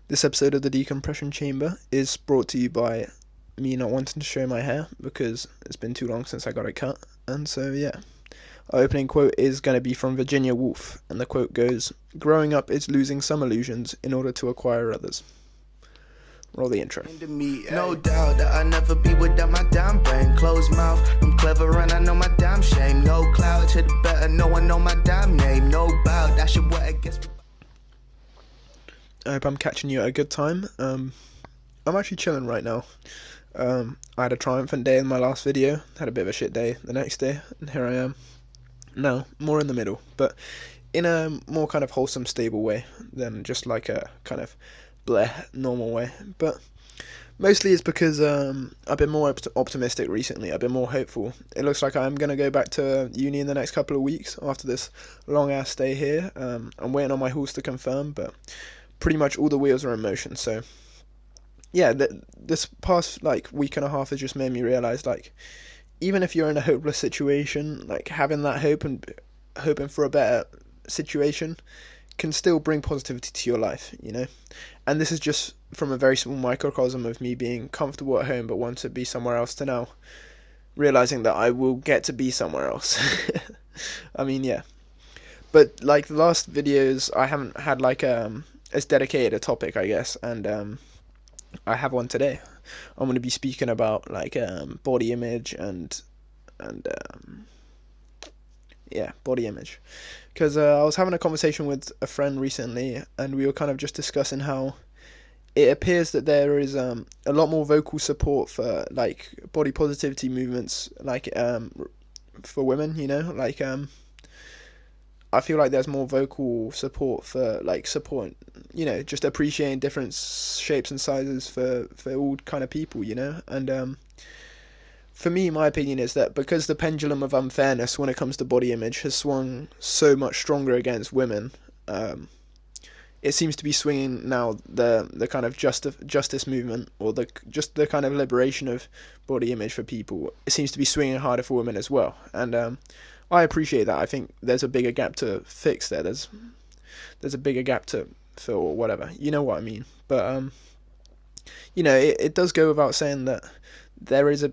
This episode of the Decompression Chamber is brought to you by me not wanting to show my hair because it's been too long since I got it cut. And so, yeah. Our opening quote is going to be from Virginia Woolf, and the quote goes, "Growing up is losing some illusions in order to acquire others." Roll the intro. No doubt that I never be without my damn brain. Closed mouth, I'm clever and I know my damn shame. No cloud to the better, no one know my damn name. No bow, that's your what I guess. I hope I'm catching you at a good time. I'm actually chilling right now. I had a triumphant day in my last video, had a bit of a shit day the next day, and here I am. Now, more in the middle, but in a more kind of wholesome, stable way than just like a kind of bleh, normal way. But mostly it's because I've been more optimistic recently. I've been more hopeful. It looks like I'm going to go back to uni in the next couple of weeks after this long-ass stay here. I'm waiting on my horse to confirm, but pretty much all the wheels are in motion. So yeah, this past like week and a half has just made me realize, like, even if you're in a hopeless situation, like having that hope and hoping for a better situation can still bring positivity to your life, you know. And this is just from a very small microcosm of me being comfortable at home but want to be somewhere else to now realizing that I will get to be somewhere else. I mean, yeah. But like the last videos, I haven't had like as dedicated a topic, I guess, and I have one today. I'm going to be speaking about like body image and yeah, body image, because I was having a conversation with a friend recently, and we were kind of just discussing how it appears that there is a lot more vocal support for like body positivity movements, like for women, you know, like I feel like there's more vocal support for like support, you know, just appreciating different shapes and sizes for all kind of people, you know. And for me, my opinion is that because the pendulum of unfairness when it comes to body image has swung so much stronger against women, it seems to be swinging now the kind of justice movement, or the kind of liberation of body image for people. It seems to be swinging harder for women as well, and I appreciate that. I think there's a bigger gap to fix there. There's a bigger gap to fill, or whatever. You know what I mean? But you know, it does go without saying that there is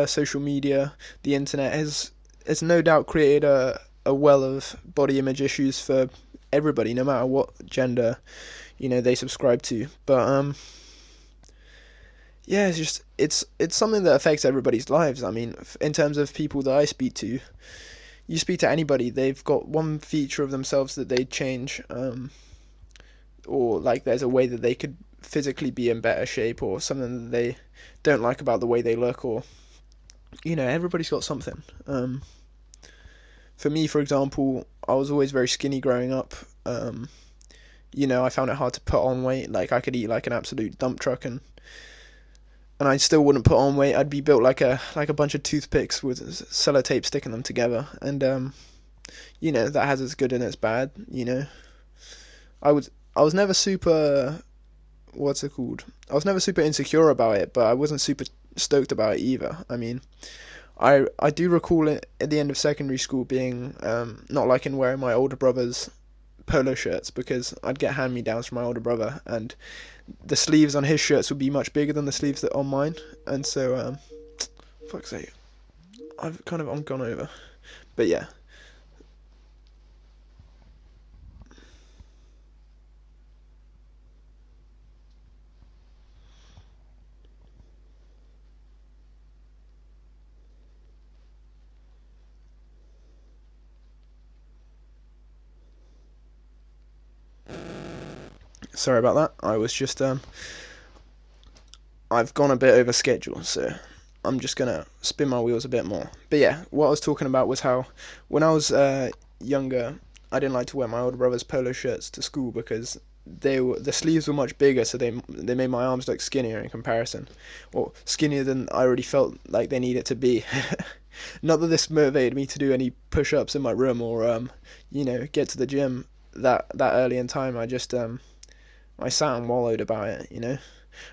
social media, the internet has no doubt created a well of body image issues for everybody, no matter what gender, you know, they subscribe to. But yeah, it's something that affects everybody's lives. I mean, in terms of people that I speak to, you speak to anybody, they've got one feature of themselves that they'd change, or like there's a way that they could physically be in better shape, or something that they don't like about the way they look, or, you know, everybody's got something. For me, for example, I was always very skinny growing up. You know, I found it hard to put on weight. Like, I could eat like an absolute dump truck, and I still wouldn't put on weight. I'd be built like a bunch of toothpicks with sellotape sticking them together. And you know, that has its good and its bad, you know. I was never super, what's it called? I was never super insecure about it, but I wasn't super stoked about it either. I mean, I do recall it at the end of secondary school being not liking wearing my older brother's polo shirts, because I'd get hand-me-downs from my older brother, and the sleeves on his shirts would be much bigger than the sleeves that on mine. And so fuck's sake, I'm gone over. But yeah, sorry about that. I was just I've gone a bit over schedule, so I'm just gonna spin my wheels a bit more. But yeah, what I was talking about was how when I was younger, I didn't like to wear my older brother's polo shirts to school because the sleeves were much bigger, so they made my arms look skinnier in comparison, or skinnier than I already felt like they needed to be. Not that this motivated me to do any push-ups in my room, or you know, get to the gym that early in time. I just I sat and wallowed about it, you know.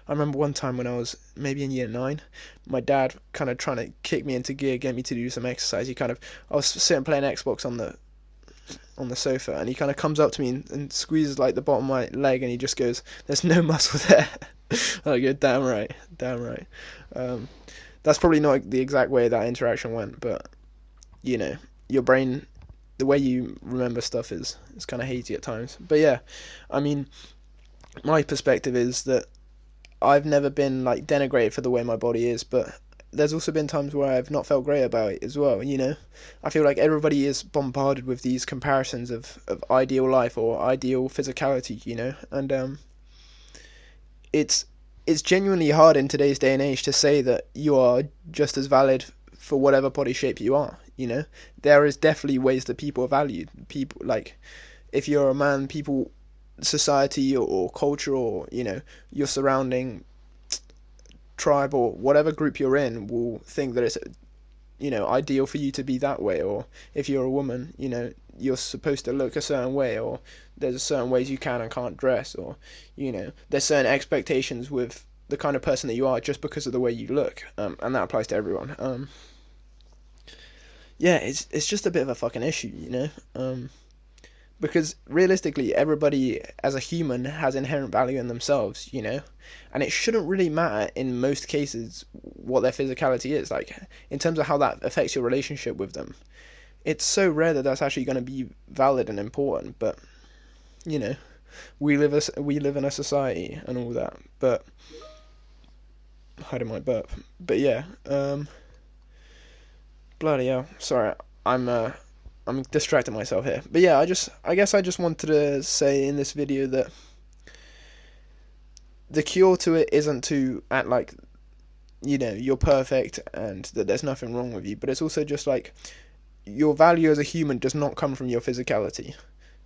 I remember one time when I was maybe in year 9, my dad kind of trying to kick me into gear, get me to do some exercise. I was sitting playing Xbox on the on the sofa, and he kind of comes up to me and squeezes like the bottom of my leg, and he just goes, "There's no muscle there." I go, "Damn right, damn right." That's probably not the exact way that interaction went, but you know, your brain, the way you remember stuff is kind of hazy at times. But yeah, I mean, my perspective is that I've never been like denigrated for the way my body is, but there's also been times where I've not felt great about it as well. You know, I feel like everybody is bombarded with these comparisons of ideal life or ideal physicality, you know, and it's genuinely hard in today's day and age to say that you are just as valid for whatever body shape you are. You know, there is definitely ways that people are valued. People, like, if you're a man, people, society or culture, or you know, your surrounding tribe or whatever group you're in will think that it's, you know, ideal for you to be that way. Or if you're a woman, you know, you're supposed to look a certain way, or there's certain ways you can and can't dress, or you know, there's certain expectations with the kind of person that you are just because of the way you look, and that applies to everyone. Yeah, it's just a bit of a fucking issue, you know, because realistically, everybody as a human has inherent value in themselves, you know, and it shouldn't really matter in most cases what their physicality is, like, in terms of how that affects your relationship with them. It's so rare that that's actually going to be valid and important, but, you know, we live in a society and all that, but, hiding my burp, but yeah, bloody hell, sorry, I'm distracting myself here. But yeah, I guess I just wanted to say in this video that the cure to it isn't to act like, you know, you're perfect and that there's nothing wrong with you, but it's also just like, your value as a human does not come from your physicality.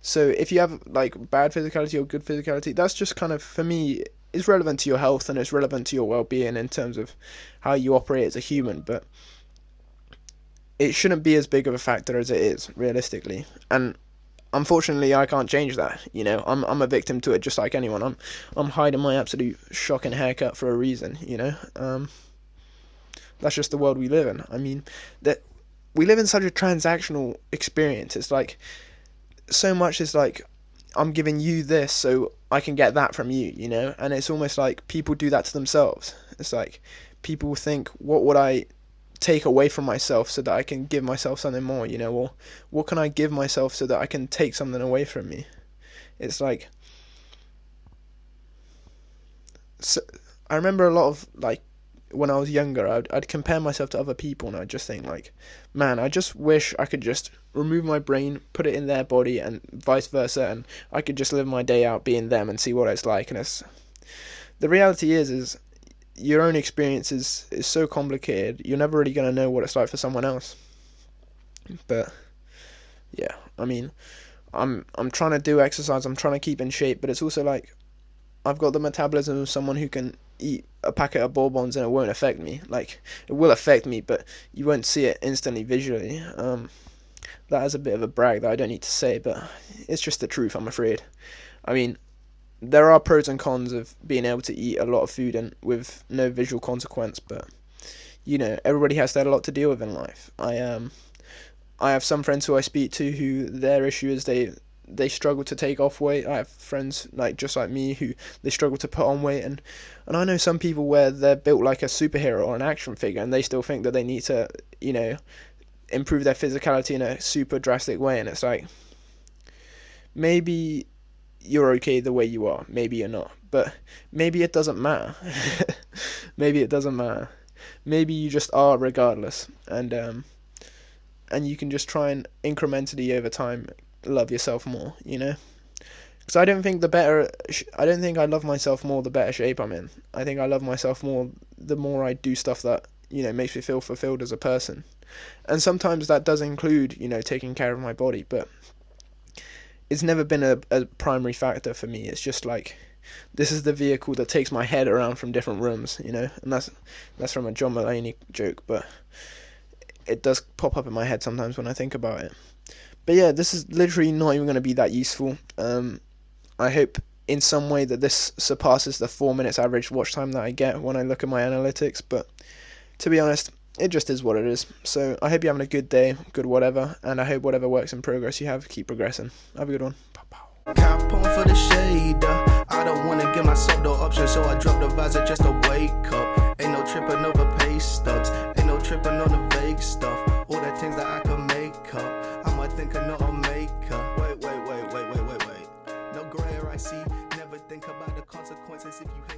So if you have like bad physicality or good physicality, that's just kind of, for me, is relevant to your health and it's relevant to your well-being in terms of how you operate as a human, but it shouldn't be as big of a factor as it is, realistically. And unfortunately, I can't change that. You know, I'm a victim to it just like anyone. I'm hiding my absolute shocking haircut for a reason. You know, that's just the world we live in. I mean, that we live in such a transactional experience. It's like so much is like, I'm giving you this so I can get that from you. You know, and it's almost like people do that to themselves. It's like people think, what would I take away from myself so that I can give myself something more, you know, or what can I give myself so that I can take something away from me? It's like, so I remember a lot of, like, when I was younger, I'd compare myself to other people, and I'd just think, like, man, I just wish I could just remove my brain, put it in their body, and vice versa, and I could just live my day out being them and see what it's like. And it's, the reality is your own experience is so complicated, you're never really going to know what it's like for someone else. But yeah, I mean, I'm trying to do exercise, I'm trying to keep in shape, but it's also like, I've got the metabolism of someone who can eat a packet of bonbons and it won't affect me. Like, it will affect me, but you won't see it instantly visually. That is a bit of a brag that I don't need to say, but it's just the truth, I'm afraid. I mean, there are pros and cons of being able to eat a lot of food and with no visual consequence, but you know, everybody has that a lot to deal with in life. I have some friends who I speak to who their issue is they struggle to take off weight. I have friends like just like me who they struggle to put on weight, and I know some people where they're built like a superhero or an action figure and they still think that they need to, you know, improve their physicality in a super drastic way, and it's like, maybe you're okay the way you are, maybe you're not, but maybe it doesn't matter. Maybe it doesn't matter. Maybe you just are regardless, and you can just try and incrementally over time love yourself more, you know, because I don't think I love myself more the better shape I'm in. I think I love myself more the more I do stuff that, you know, makes me feel fulfilled as a person, and sometimes that does include, you know, taking care of my body, but it's never been a primary factor for me. It's just like, this is the vehicle that takes my head around from different rooms, you know, and that's from a John Mulaney joke, but it does pop up in my head sometimes when I think about it. But yeah, this is literally not even going to be that useful. I hope in some way that this surpasses the 4 minutes average watch time that I get when I look at my analytics, but to be honest, it just is what it is. So I hope you're having a good day, good whatever, and I hope whatever works in progress you have, keep progressing. Have a good one. Cap on for the shade. I don't wanna give myself no option, so I drop the visor just to wake up. Ain't no tripping over pay stubs, ain't no tripping on the vague stuff. All the things that I can make up, I'm a thinker, not a maker. Wait. No gray I see. Never think about the consequences if you hate.